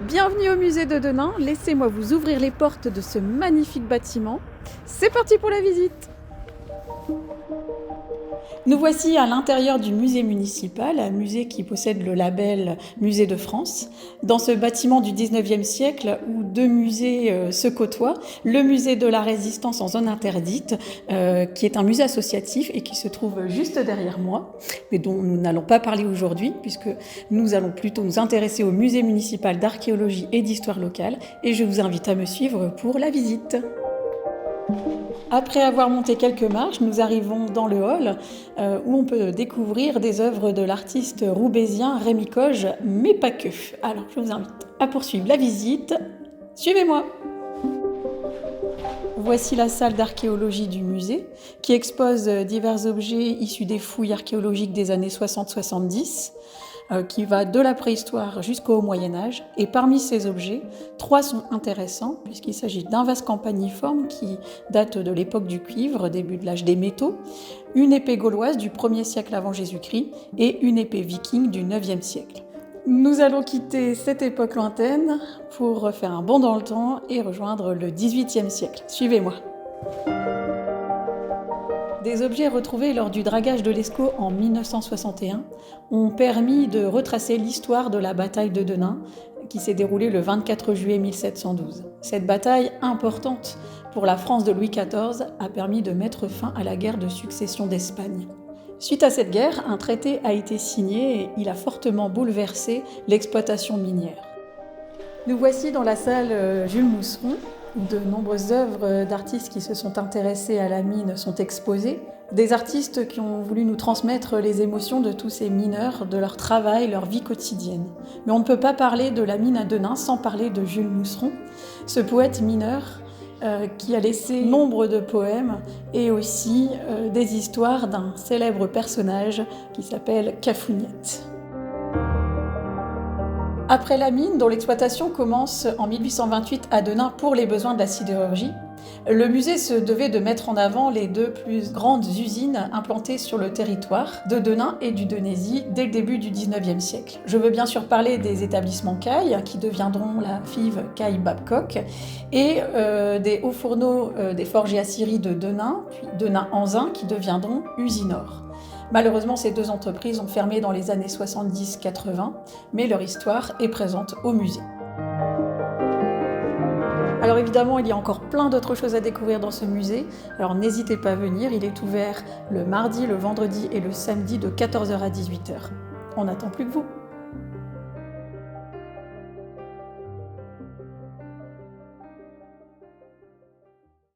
Bienvenue au musée de Denain, laissez-moi vous ouvrir les portes de ce magnifique bâtiment. C'est parti pour la visite! Nous voici à l'intérieur du musée municipal, un musée qui possède le label Musée de France. Dans ce bâtiment du 19e siècle où deux musées se côtoient, le musée de la Résistance en zone interdite, qui est un musée associatif et qui se trouve juste derrière moi, mais dont nous n'allons pas parler aujourd'hui puisque nous allons plutôt nous intéresser au musée municipal d'archéologie et d'histoire locale et je vous invite à me suivre pour la visite. Après avoir monté quelques marches, nous arrivons dans le hall où on peut découvrir des œuvres de l'artiste roubaisien Rémi Coge, mais pas que. Alors je vous invite à poursuivre la visite. Suivez-moi! Voici la salle d'archéologie du musée qui expose divers objets issus des fouilles archéologiques des années 60-70. Qui va de la préhistoire jusqu'au Moyen-Âge. Et parmi ces objets, 3 sont intéressants, puisqu'il s'agit d'un vase campaniforme qui date de l'époque du cuivre, début de l'âge des métaux, une épée gauloise du 1er siècle avant Jésus-Christ et une épée viking du 9e siècle. Nous allons quitter cette époque lointaine pour faire un bond dans le temps et rejoindre le 18e siècle. Suivez-moi. Des objets retrouvés lors du dragage de l'Escaut en 1961 ont permis de retracer l'histoire de la bataille de Denain qui s'est déroulée le 24 juillet 1712. Cette bataille importante pour la France de Louis XIV a permis de mettre fin à la guerre de succession d'Espagne. Suite à cette guerre, un traité a été signé et il a fortement bouleversé l'exploitation minière. Nous voici dans la salle Jules Mousseron, où de nombreuses œuvres d'artistes qui se sont intéressés à la mine sont exposées. Des artistes qui ont voulu nous transmettre les émotions de tous ces mineurs, de leur travail, leur vie quotidienne. Mais on ne peut pas parler de la mine à Denain sans parler de Jules Mousseron, ce poète mineur qui a laissé nombre de poèmes et aussi des histoires d'un célèbre personnage qui s'appelle Cafougnette. Après la mine, dont l'exploitation commence en 1828 à Denain pour les besoins de la sidérurgie, le musée se devait de mettre en avant les 2 plus grandes usines implantées sur le territoire de Denain et du Denaizy dès le début du 19e siècle. Je veux bien sûr parler des établissements Caille, qui deviendront la FIV Caille-Babcock, et des hauts fourneaux des forges et aciéries de Denain, puis Denain-Anzin, qui deviendront Usinor. Malheureusement, ces 2 entreprises ont fermé dans les années 70-80, mais leur histoire est présente au musée. Alors évidemment, il y a encore plein d'autres choses à découvrir dans ce musée, alors n'hésitez pas à venir, il est ouvert le mardi, le vendredi et le samedi de 14h à 18h. On n'attend plus que vous.